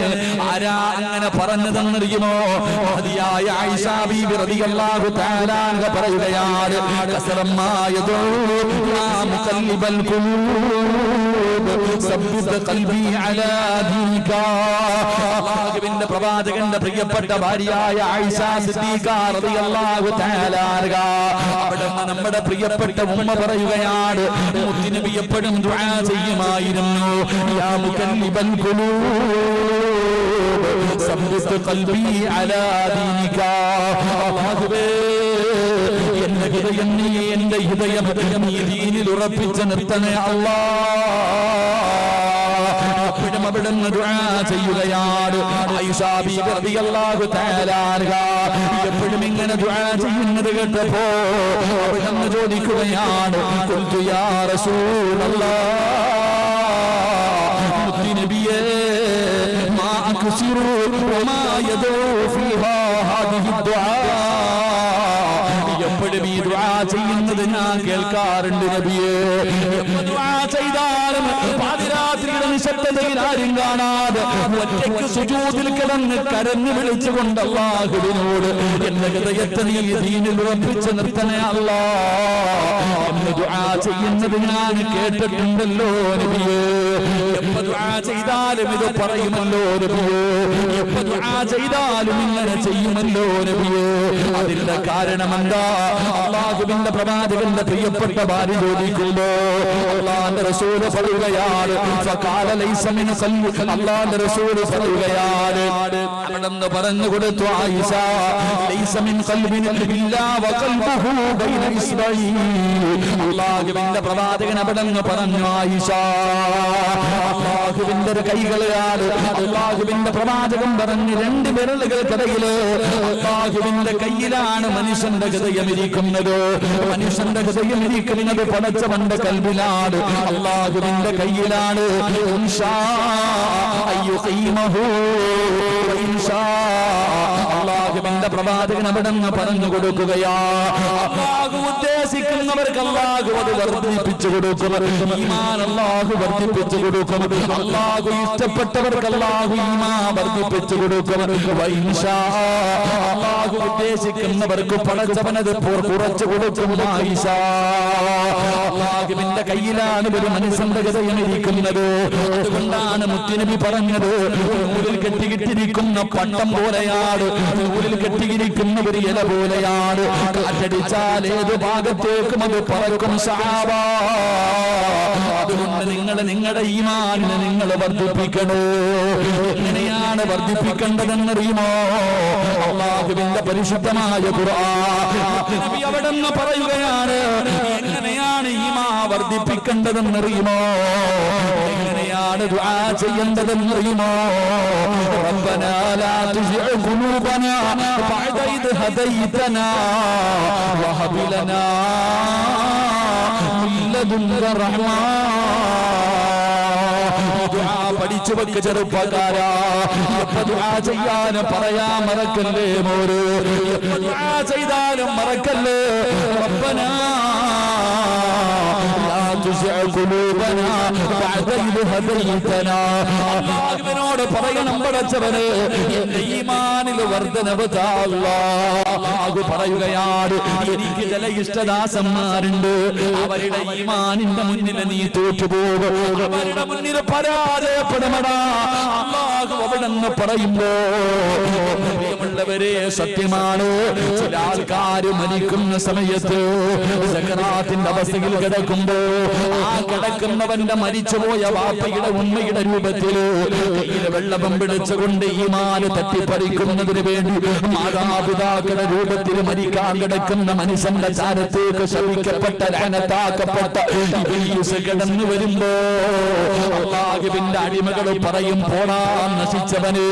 ആരാ അങ്ങനെ പറഞ്ഞതെന്നറിയുമോ? മഹദിയായ ആയിഷ ബീബി റളിയല്ലാഹു തആല അൻഹ പറയുകയാണ്, കസറമായ ദുആ മുഖല്ലിബൽ ഖുലൂബ് സബ്ബിത് ഖൽബി അലാ ദീനിക. അല്ലാഹുവിന്റെ പ്രവാചകന്റെ പ്രിയപ്പെട്ട ഭാര്യയായ ആയിഷ സിദ്ദീഖ റളിയല്ലാഹു തആല അൻഹ അവിടുന്ന് നമ്മുടെ പ്രിയപ്പെട്ട ഉമ്മ പറയുകയാണ്, മുത്തുനബി എപ്പോഴും ദുആ ചെയ്യുമായിരുന്നു, യാ മുഖല്ലിബൽ ഖുലൂബ് സബ്ബിത് ഖൽബി അലാ ദീനിക. അല്ലാഹുവേ എന്റെ ഹൃദയം നീ എന്റെ ഹൃദയം നീ ദീനിൽ ഉറപ്പിച്ച് നിർത്തണേ അല്ലാ. എപ്പോഴും അവിടുന്ന് ദുആ ചെയ്യുകയാണ്. ആയിഷ ബീബി റളിയല്ലാഹു തആല അൻഹ എപ്പോഴും ഇങ്ങനെ ദുആ ചെയ്യുന്നത് കേട്ടപ്പോ അവിടുന്ന് ചോദിക്കുകയാണ്, ഖുൽതു യാ റസൂലല്ലാഹ്, മുത്തുനബിയേ മാ يكسر وما يدعو فيها هذه الدعاء എപ്പോഴും ഈ ദുആ ചെയ്യുന്നത് ഞാൻ കേൾക്കാറുണ്ട് നബിയേ. എപ്പോൾ ദുആ ചെയ്താലും പാതിരാത്രിയുടെ നിശബ്ദതയിൽ ആരും കാണാതെ ഒറ്റയ്ക്ക് സുജൂദിൽ കിടന്ന് കരഞ്ഞു വിളിച്ചുകൊണ്ട് അല്ലാഹുവിനോട് എന്റെ ഹൃദയത്തെ നീ ദീനിൽ ഉറപ്പിച്ച് നിർത്തണേ അല്ലാഹ് എന്ന് ദുആ ചെയ്യുന്നത് ഞാൻ കേട്ടിട്ടുണ്ടല്ലോ നബിയേ. എപ്പോൾ ദുആ ചെയ്താലും ഇത് പറയുമല്ലോ നബിയേ. എപ്പോൾ ദുആ ചെയ്താലും ഇങ്ങനെ ചെയ്യുമല്ലോ നബിയേ. അതിന്റെ കാരണം എന്താ? അല്ലാഹുവിന്റെ പ്രവാചകന്റെ പ്രിയപ്പെട്ട ഭാര്യ ചോദിക്കുമ്പോ അല്ലാഹുവിന്റെ റസൂൽ പറയുകയാണ് ഫഖാല ലൈസ മിൻ ഖൽബി. അല്ലാഹുവിന്റെ റസൂൽ പറയുകയാണ് അവിടെന്ന് പറഞ്ഞു കൊടുത്തു ആയിഷ ലൈസ മിൻ ഖൽബിൻ ഇല്ലാ വഖൽബുഹു ബൈന ഇസ്ബഈ. അല്ലാഹുവിന്റെ പ്രവാചകൻ അവിടെന്ന് പറഞ്ഞു ആയിഷ അല്ലാഹുവിന്റെ കൈകളാണ്. അല്ലാഹുവിന്റെ പ്രവാചകൻ പറഞ്ഞു രണ്ട് വിരലുകൾക്കിടയിൽ അല്ലാഹുവിന്റെ കയ്യിലാണ് മനുഷ്യന്റെ ഹൃദയം ഇരിക്കുന്നത്. മനുഷ്യന്റെ ഹൃദയം ഇരിക്കുന്നത് പടച്ചവന്റെ കൽബിലാണ്, അല്ലാഹുവിന്റെ കയ്യിലാണ്. അല്ലാഹുവിന്റെ പ്രവാചകൻ അവിടെ നിന്ന് പറഞ്ഞു കൊടുക്കുകയാ അല്ലാഹു ഉദ്ദേശിക്കുന്നവർക്ക് അല്ലാഹു അത് വർദ്ധിപ്പിച്ചു കൊടുക്കും. ഈമാൻ അല്ലാഹു വർദ്ധിപ്പിച്ചു കൊടുക്കും. അല്ലാഹു ഇഷ്ടപ്പെട്ടവർക്ക് അല്ലാഹു ഈമാൻ വർദ്ധിപ്പിച്ചു കൊടുക്കും. അല്ലാഹു ഉദ്ദേശിക്കുന്നവർക്ക് പടച്ചവനത് കുറച്ചു കൊടുക്കും. അല്ലാഹുവിന്റെ കയ്യിലാണ് ഒരു മനുഷ്യന്റെ ഹൃദയം ഇരിക്കുന്നത്. അതുകൊണ്ടാണ് മുത്തുനബി പറഞ്ഞത് നൂലിൽ കെട്ടിക്കിട്ടിരിക്കുന്ന പട്ടം പോലെയാണ്, നൂലിൽ കെട്ടിയിരിക്കുന്ന ഒരു ഇല പോലെയാണ്. കാറ്റടിച്ചാൽ ഏത് ഭാഗത്തേക്കും അത് പറക്കും സഹാബാ. അതുകൊണ്ട് നിങ്ങളുടെ ഈമാനിനെ നിങ്ങൾ വർദ്ധിപ്പിക്കണോ. എങ്ങനെയാണ് വർദ്ധിപ്പിക്കേണ്ടതെന്നറിയുമോ? അല്ലാഹുവിന്റെ പരിശുദ്ധമായ ഖുർആൻ നബി അവിടെ നിന്ന് പറയുകയാണ് എങ്ങനെയാണ് ഈമാൻ വർദ്ധിപ്പിക്കേണ്ടതെന്നറിയുമോ? എങ്ങനെയാണ് ദുആ ചെയ്യേണ്ടതെന്നറിയുമോ? റബ്ബനാ ലാ തുസിഅ് ഖുലൂബനാ ബഅദ ഇദ് ഹദൈതനാ വഹബ് ലനാ മിൻ ലദുൻക റഹ്മ. പഠിച്ചു വെക്ക് ചെറുപ്പക്കാരാ. എപ്പോ ദുആ ചെയ്യാനും പറയാൻ മറക്കല്ലേ മോര്. എപ്പോ ദുആ ചെയ്താലും മറക്കല്ലേ റബ്ബനാ ലാ തുസിഅ് ഖുലൂബനാ ബഅദ ഇദ് ഹദൈതനാ. അല്ലാഹുവിനോട് പറയണം പടച്ചവനെ എന്റെ ഈമാനിൽ വർദ്ധനവ് താ അല്ലാഹ്. അല്ലാഹു പറയുകയാണ് എനിക്ക് ചില ഇഷ്ടദാസന്മാരുണ്ട്, അവരുടെ ഈമാനിന്റെ മുന്നിൽ നീ തോറ്റുപോകും, അവരുടെ മുന്നിൽ പരാജയപ്പെടുമടാ. അല്ലാഹു അവിടെ നിന്ന് പറയുമ്പോ പ്രിയമുള്ളവരെ സത്യമാണ്. ചില ആൾക്കാർ മരിക്കുന്ന സമയത്ത് സക്കറാത്തിന്റെ അവസ്ഥയിൽ കിടക്കുമ്പോ ആ കിടക്കുന്നവന്റെ മരിച്ചുപോയ വാപ്പയുടെ ഉമ്മയുടെ രൂപത്തിൽ കയ്യിലെ വെള്ളം പിടിച്ചുകൊണ്ട് ഈമാന് തട്ടിപ്പറിക്കുന്നതിന് വേണ്ടി മാതാപിതാക്കളുടെ രൂപത്തിൽ മരിക്കാൻ കിടക്കുന്ന മനുഷ്യന്റെ ചാരത്തേക്ക് ശപിക്കപ്പെട്ട ലഅനത്താക്കപ്പെട്ട ഇബ്ലീസ് കടന്നു വരുമ്പോ അല്ലാഹുവിന്റെ അടിമകൾ പറയും പോടാ നശിച്ചവനെ,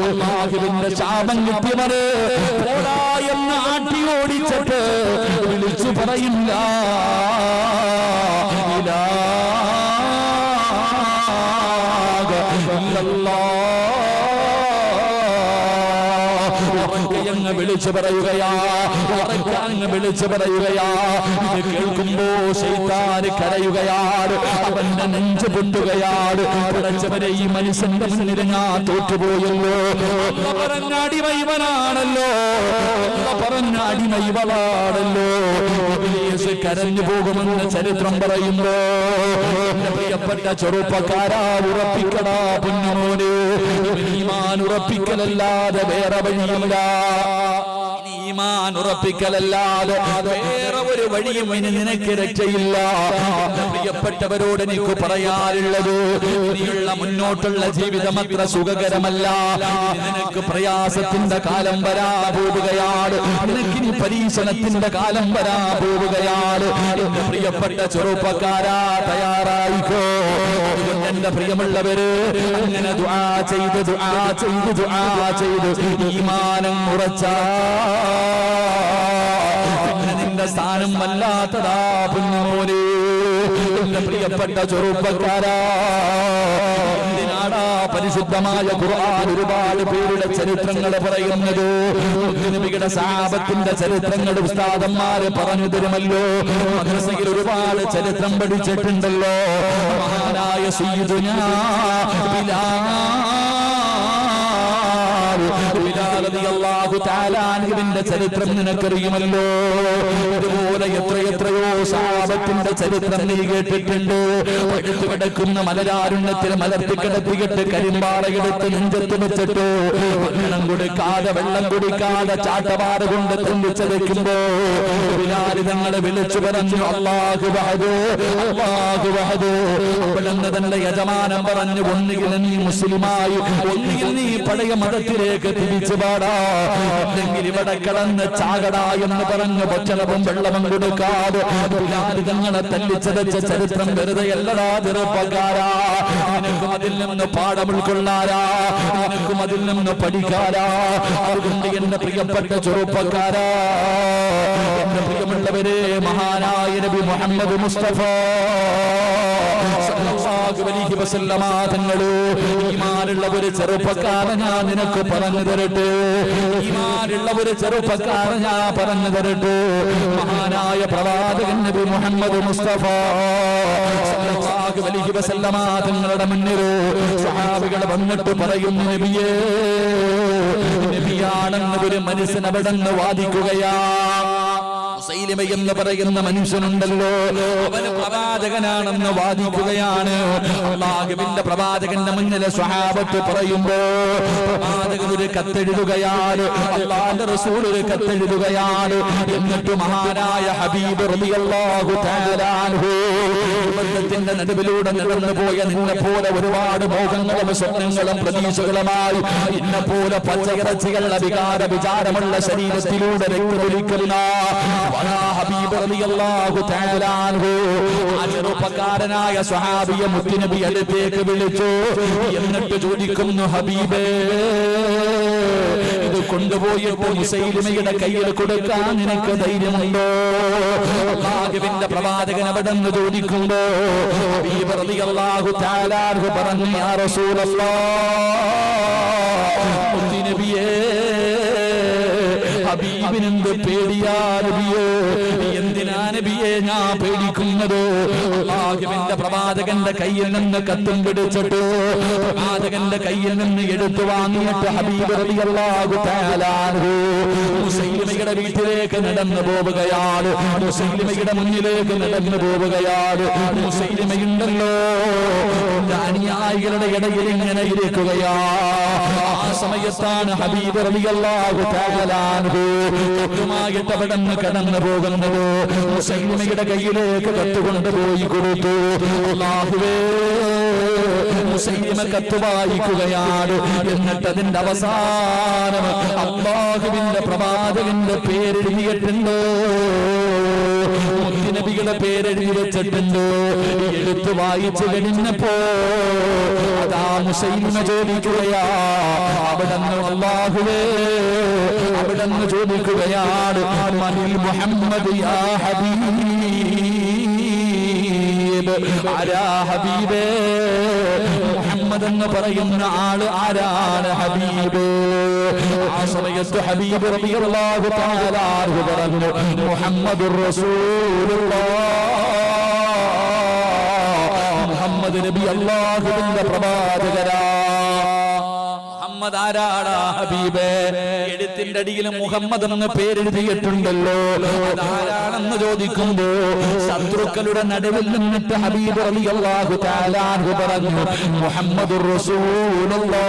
അല്ലാഹുവിന്റെ ശാപം കിട്ടിയവനെ പോടാ എന്ന് ആട്ടി ഓടിച്ചിട്ട് വിളിച്ചു പറയില്ല ഇലാഹ ഇല്ലല്ലാഹ്. വിളിച്ചു പറയുകയാ, വിളിച്ചു പറയുകയാ. ഇത് കേൾക്കുമ്പോ ശൈത്താന് കരയുകയാണ്, അവന്റെ നെഞ്ച് പൊട്ടുകയാണ്. പടച്ചവനെ ഈ മനുഷ്യന്റെ മുന്നിൽ ഞാൻ തോറ്റുപോയല്ലോ. പറഞ്ഞ അടിമൈവനാണല്ലോ, പറഞ്ഞ അടിമൈവളാണല്ലോ. ഇബ്ലീസ് കരഞ്ഞു പോകുമെന്ന് ചരിത്രം പറയുമ്പോ എന്റെ പ്രിയപ്പെട്ട ചെറുപ്പക്കാരാ ഉറപ്പിക്കടാ പൊന്നുമോനെ. ഈമാൻ ഉറപ്പിക്കലല്ലാതെ വേറെ വഴിയില്ല. ഈമാൻ ഉറപ്പിക്കലല്ലാതെ വേറെ ഒരു വഴിയും ഇനി നിനക്ക് രക്ഷയില്ല. പ്രിയപ്പെട്ടവരോട് എനിക്ക് പറയാനുള്ളത് നീയുള്ള മുന്നോട്ടുള്ള ജീവിതം അത്ര സുഖകരമല്ല. നിനക്ക് പ്രയാസത്തിന്റെ കാലം വരാ പോവുകയാണ്, നിനക്കിനി പരീക്ഷണത്തിന്റെ കാലം വരാ പോവുകയാണ്. എന്റെ പ്രിയപ്പെട്ട ചെറുപ്പക്കാരാ തയ്യാറായിക്കോ. എന്റെ പ്രിയമുള്ളവര് അങ്ങനെ ദുആ ചെയ്ത് ദുആ ചെയ്ത് ദുആ ചെയ്ത് ഈമാനം ഉറച്ചാ നിന്റെ സ്ഥാനം വല്ലാത്തതാ പൊന്നുമോനെ. എന്റെ പ്രിയപ്പെട്ട ചെറുപ്പക്കാരാ എന്തിനാടാ പരിശുദ്ധമായ ഖുർആൻ ഒരുപാട് പേരുടെ ചരിത്രങ്ങൾ പറയുന്നത്. നബിയുടെ സഹാബത്തിന്റെ ചരിത്രങ്ങൾ ഉസ്താദന്മാര് പറഞ്ഞു തരുമല്ലോ. മദ്രസയിൽ ഒരുപാട് ചരിത്രം പഠിച്ചിട്ടുണ്ടല്ലോ. മഹാനായ സയ്യിദുനാ ബിലാൽ റളിയല്ലാഹു തആല അൻഹുവിന്റെ ചരിത്രം നിനക്കറിയുമല്ലോ. ഇതുപോലെ എത്രയോ സഹാബത്തിന്റെ ചരിത്രം നീ കേട്ടിട്ടുണ്ട്. പഴുത്തു കിടക്കുന്ന മലരാരുണ്യത്തിൽ മലർത്തിക്കിടത്തിയിട്ട് കരിമ്പാറയെടുത്ത് നെഞ്ചത്ത് വെച്ചിട്ട് ഭക്ഷണം കൊടുക്കാതെ വെള്ളം കുടിക്കാതെ ചാട്ടവാറ കൊണ്ട് തല്ലിച്ചതയ്ക്കുമ്പോ ബിലാൽ തങ്ങളെ വിളിച്ചു പറഞ്ഞു അല്ലാഹു വഹദു അല്ലാഹു വഹദു. അവിടുന്ന് തന്റെ യജമാനൻ പറഞ്ഞു ഒന്നുകിൽ നീ മുസ്ലിമായി, ഒന്നുകിൽ നീ പഴയ മതത്തിലേക്ക് തിരിച്ചു പാടാ, അല്ലെങ്കിൽ ഇവിടെ കിടന്ന് ചാകടാ എന്ന് പറഞ്ഞ് ഭക്ഷണവും വെള്ളവും കൊടുക്കാതെ ബിലാൽ തങ്ങളെ തല്ലിച്ചതച്ച ചരിത്രം വെറുതെ അല്ലടാ ചെറുപ്പക്കാരാ. നിനക്കും അതിൽ നിന്ന് പാഠം ഉൾക്കൊള്ളാരാ, നിനക്കും അതിൽ നിന്ന് പഠിക്കാരാ. അതുകൊണ്ട് എന്റെ പ്രിയപ്പെട്ട ചെറുപ്പക്കാരാ, എന്റെ പ്രിയമുള്ളവരെ, മഹാനായ നബി മുഹമ്മദ് മുസ്തഫ സല്ലല്ലാഹു അലൈഹി വസല്ലമ തങ്ങളെ ഈമാനുള്ള ഒരു ചെറുപ്പക്കാരൻ ഞാൻ നിനക്ക് പറഞ്ഞു തരട്ടെ. ഈമാനുള്ള ഒരു ചെറുപ്പക്കാരൻ ഞാൻ പറഞ്ഞു തരട്ടെ. മഹാനായ പ്രവാചകൻ നബി മുഹമ്മദ് മുസ്തഫ സല്ലല്ലാഹു അലൈഹി വസല്ലമ തങ്ങളുടെ മുന്നിൽ സ്വഹാബികൾ വന്നിട്ട് പറയുന്നു, നബിയേ, നബിയാണെന്ന് ഒരു മനുഷ്യൻ അവിടെ നിന്ന് വാദിക്കുകയാ. മുസൈലിമ എന്ന് പറയുന്ന മനുഷ്യനുണ്ടല്ലോ, അവന് പ്രവാചകനാണെന്ന് വാദിക്കുകയാണ്. അല്ലാഹുവിന്റെ പ്രവാചകന്റെ മുന്നിലെ സ്വഹാബത്ത് പറയുമ്പോ പ്രവാചകൻ ഒരു കത്തെഴുതുകയാണ്, അല്ലാഹുവിന്റെ റസൂൽ ഒരു കത്തെഴുതുകയാണ്. എന്നിട്ട് മഹാനായ ഹബീബ് റളിയല്ലാഹു തആല അൻഹു ത്തിന്റെ നടുവിലൂടെ നടന്നു പോയ നിന്നെ പോലെ ഒരുപാട് മോഹങ്ങളും സ്വപ്നങ്ങളും പ്രതീക്ഷകളുമായി നിന്നെ പോലെ പച്ചയിറച്ചികളുടെ വിചാരമുള്ള ശരീരത്തിലൂടെ രക്തമൊലിക്കുന്ന ചെറുപ്പക്കാരനായ സ്വഹാബിയെ മുത്തുനബി അടുത്തേക്ക് വിളിച്ചു. എന്നിട്ട് ചോദിക്കുന്നു, ഹബീബേ, ഇത് കൊണ്ടുപോയിട്ട് മുസൈലിമയുടെ കയ്യിൽ കൊടുക്കാൻ നിനക്ക് ധൈര്യമുണ്ടോ? അല്ലാഹുവിന്റെ പ്രവാചകൻ അവിടെ നിന്ന് ചോദിക്കുമ്പോ ഹബീബ് റളിയല്ലാഹു തആല അൻഹു പറഞ്ഞു, യാ റസൂലല്ലാഹ്, മുത്തുനബിയേ, ഹബീബിനെന്ത് പേടിയാ നബിയേ? എന്തിനാ നബിയെ ഞാൻ പേടിക്കുന്നത്? അല്ലാഹുവിന്റെ പ്രവാചകന്റെ കയ്യിൽ നിന്ന് കത്തും പിടിച്ചിട്ട് പ്രവാചകന്റെ കയ്യിൽ നിന്ന് എടുത്തു വാങ്ങിയിട്ട് ഹബീബ് റളിയല്ലാഹു തആല അൻഹു മുസൈലിമയുടെ വീട്ടിലേക്ക് നടന്നു പോവുകയാണ്. മുസൈലിമയുടെ മുന്നിലേക്ക് നടന്നു പോവുകയാണ്. മുസൈലിമയുണ്ടല്ലോ അനുയായികളുടെ ഇടയിൽ ഇങ്ങനെ ഇരിക്കുകയാ. ആ സമയത്താണ് ഹബീബ് റളിയല്ലാഹു തആല അൻഹു ായിട്ട് അവിടെ നിന്ന് കടന്നു പോകുന്നത്. മുസൈലിമയുടെ കയ്യിലേക്ക് കത്തുകൊണ്ട് പോയി കൊടുത്തു. അല്ലാഹുവേ, മുസൈലിമ കത്ത് വായിക്കുകയാണ്. എന്നിട്ട് അതിന്റെ അവസാനം അല്ലാഹുവിന്റെ പ്രവാചകന്റെ പേരെഴുതിയിട്ടുണ്ട്, മുത്തുനബിയുടെ പേരെഴുതി വെച്ചിട്ടുണ്ട്. എടുത്തു വായിച്ചു കഴിഞ്ഞപ്പോ അതാ മുസൈലിമ ചോദിക്കുകയാ. അവിടെന്ന് അല്ലാഹുവേ, അവിടെന്ന് ചോദിക്കുകയാണ്, മനിൽ മുഹമ്മദ് യാ ഹബീബ്, ആരാ ഹബീബേ? മുഹമ്മദ് എന്ന് പറയുന്ന ആള് ആരാണ് ഹബീബ്? ആ സമയത്ത് ഹബീബ് റളിയല്ലാഹു തആല അൻഹു പറഞ്ഞു, മുഹമ്മദുർ റസൂലുള്ളാഹ്, മുഹമ്മദ് നബി അല്ലാഹുവിന്റെ പ്രവാചകരാ. മുഹമ്മദ് ആരാടാ ഹബീബേ? എഴുത്തിന്റെ അടിയിൽ മുഹമ്മദ് എന്ന് പേരെഴുതിയിട്ടുണ്ടല്ലോ, അതാരാണെന്ന് ചോദിക്കുമ്പോ ശത്രുക്കളുടെ നടുവിൽ നിന്നിട്ട് ഹബീബ് റളിയല്ലാഹു തആല അൻഹു പറഞ്ഞു, മുഹമ്മദുർ റസൂലുള്ളാഹ്,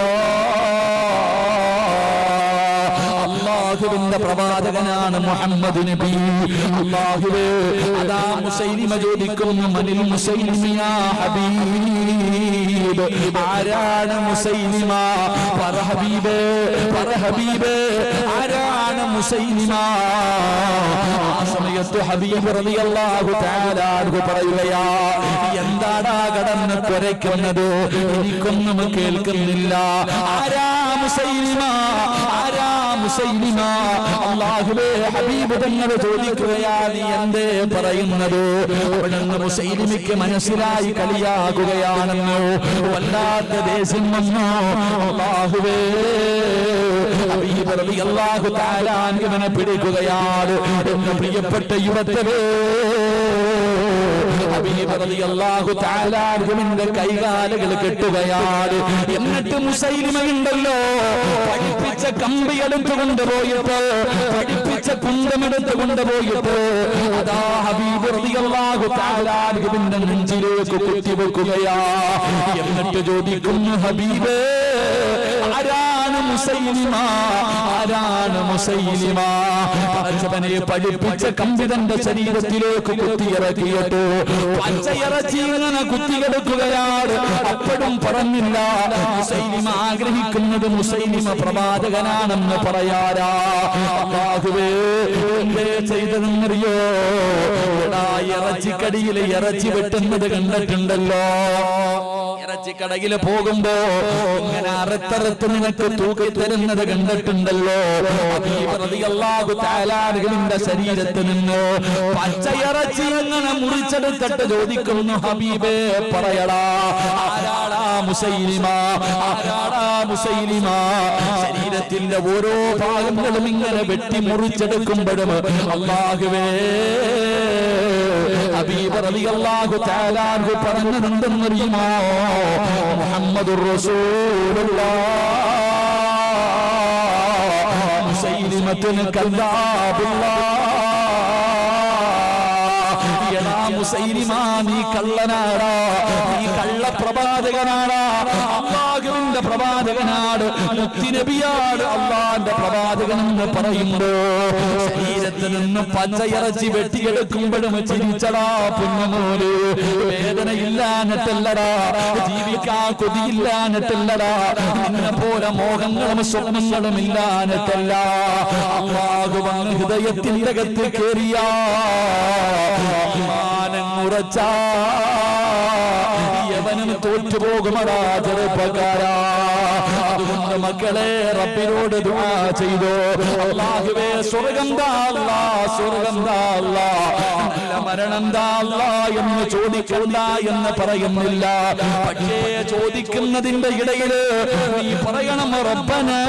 അല്ലാഹുവിന്റെ പ്രവാചകനാണ് മുഹമ്മദ് നബി. അല്ലാഹുവേ, അതാ മുസൈലിമ ചോദിക്കുന്നു, മനിൽ മുസൈലിമ യാ ഹബീബ്, ആരാണ് മുസൈലിമ? പറ ഹബീബേ, പറ ഹബീബേ, ആരാണ് മുസൈലിമ? ആ സമയത്ത് ഹബീബ് റളിയല്ലാഹു തആല അൻഹു പറയുകയാ, എന്താടാ കടന്ന് കുരയ്ക്കുന്നത്? എനിക്കൊന്നും കേൾക്കുന്നില്ല. ആരാ മുസൈലിമ? ആരാ മുസൈലിമ, അല്ലാഹുവേ ഹബീബ് തങ്ങൾ ചോദിക്കുകയാ നീ എന്തേ പറയുന്നത്? അവിടുന്ന് മുസൈലിമയ്ക്ക് മനസ്സിലായി കളിയാകുകയാണെന്നോ വല്ലാത്ത ദേഷ്യം വന്നോ. അല്ലാഹുവേ ഹബീബ് റളിയല്ലാഹു തആല അൻഹുവിനെ പിടിക്കുകയാണ്. എന്റെ പ്രിയപ്പെട്ട യുവത്വേ, ഹബീബ് റളിയല്ലാഹു തആല അൻഹുവിന്റെ കൈകാലുകൾ കെട്ടുകയാണ്. എന്നിട്ട് മുസൈലിമയുണ്ടല്ലോ പഠിപ്പിച്ച കമ്പി എടുത്തു കൊണ്ടുപോയിട്ട്, പഠിപ്പിച്ച കുന്തമെടുത്ത് കൊണ്ടുപോയിട്ട് അതാ ഹബീബ് റളിയല്ലാഹു തആല അൻഹുവിന്റെ നെഞ്ചിലേക്ക് കുത്തിവെക്കുകയാ. എന്നിട്ട് ചോദിക്കുന്നു, ഹബീബേ ആരാണ് മുസൈലിമ? ആരാണ് മുസൈലിമ? പടച്ചവനെ പഠിപ്പിച്ച കമ്പി തന്റെ ശരീരത്തിലേക്ക് കുത്തിയിറക്കിയിട്ട് പച്ചയിറച്ചി ഇങ്ങനെ കുത്തിയെടുക്കുകയാണ്. അപ്പോഴും പറഞ്ഞില്ല മുസൈലിമ ആഗ്രഹിക്കുന്നത് മുസൈലിമ പ്രവാചകനാണെന്ന് പറയാരാ. അല്ലാഹുവേ എന്തേ ചെയ്തതെന്നറിയോ? ഇറച്ചിക്കടിയിൽ ഇറച്ചി വെട്ടുന്നത് കണ്ടിട്ടുണ്ടല്ലോ. ഇറച്ചിക്കടയിൽ പോകുമ്പോ ഇങ്ങനെ അറുത്തറുത്ത് നിനക്ക് തൂക്കി തരുന്നത് കണ്ടിട്ടുണ്ടല്ലോ. ഹബീബ് റളിയല്ലാഹു തആല അൻഹുവിന്റെ ശരീരത്തിൽ നിന്ന് പച്ചയിറച്ചി അങ്ങനെ മുറിച്ചെടുത്തിട്ട് ചോദിക്കുന്നു, ഹബീബേ പറയടാ ആരാടാ മുസൈലിമ? ആരാടാ മുസൈലിമ? ശരീരത്തിന്റെ ഓരോ ഭാഗങ്ങളും ഇങ്ങനെ വെട്ടി മുറിച്ചെടുക്കുമ്പോഴും അല്ലാഹുവേ ഹബീബ് റളിയല്ലാഹു തആല അൻഹു പറഞ്ഞതെന്തെന്നറിയുമോ? മുഹമ്മദുർ റസൂലുള്ളാഹ് മുസൈലിമത്തുൻ കദ്ദാബുല്ലാഹ്. എടാ മുസൈലിമ, നീ കള്ളനാടാ, നീ കള്ളപ്രവാചകനാടാ. അല്ലാഹുവിന്റെ പ്രവാചകനാണ്, മുത്തുനബിയാണ്, അല്ലാഹുവിന്റെ പ്രവാചകനെന്ന് പറയുമ്പോ ശരീരത്തിൽ നിന്ന് പച്ചയിറച്ചി വെട്ടിയെടുക്കുമ്പോഴും ചിരിച്ചടാ പൊന്നുമോന്. വേദനയില്ലാഞ്ഞിട്ടല്ലടാ, ജീവിക്കാൻ കൊതിയില്ലാഞ്ഞിട്ടല്ലടാ, നിന്നെ പോലെ മോഹങ്ങളും സ്വപ്നങ്ങളും ഇല്ലാഞ്ഞിട്ടല്ല. അല്ലാഹു വന്ന് ഹൃദയത്തിന്റെ അകത്ത് കേറിയ ഉറച്ച യവനും തോറ്റുപോകുമടാ ചെറുപ്പക്കാരാ. അതുകൊണ്ട് മക്കളെ റബ്ബിനോട് ദുആ ചെയ്തോ, അല്ലാഹുവേ സ്വർഗം താ അല്ലാഹ്, സ്വർഗം താ അല്ലാഹ്, നല്ല മരണം താ അല്ലാഹ് എന്ന് ചോദിക്കണ്ട എന്ന് പറയുന്നില്ല. പക്ഷേ ചോദിക്കുന്നതിന്റെ ഇടയിൽ നീ പറയണം, റബ്ബനാ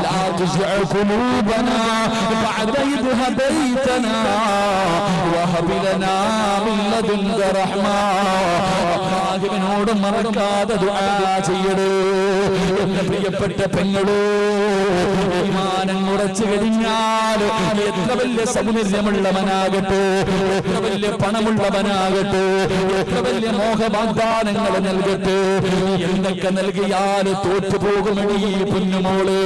ലാ തുസ്ഇ ഖുലൂബനാ ബഅദ ഇദ് ഹദൈതനാ വഹബ് ലനാ മിൻ ലദുൻക റഹ്മ. അല്ലാഹുവിനോട് മറക്കാതെ ദുആ ചെയ്യണേ. എന്റെ പ്രിയപ്പെട്ട പെങ്ങളോ, ഈമാനം ഉറച്ചു കഴിഞ്ഞാൽ എത്ര വലിയ സൗന്ദര്യമുള്ളവനാകട്ടെ, എത്ര വലിയ പണമുള്ളവനാകട്ടെ, എത്ര വലിയ മോഹവാഗ്ദാനങ്ങൾ നൽകട്ടെ, എന്തൊക്കെ നൽകിയാൽ തോറ്റുപോകുമെടി പൊന്നുമോള്.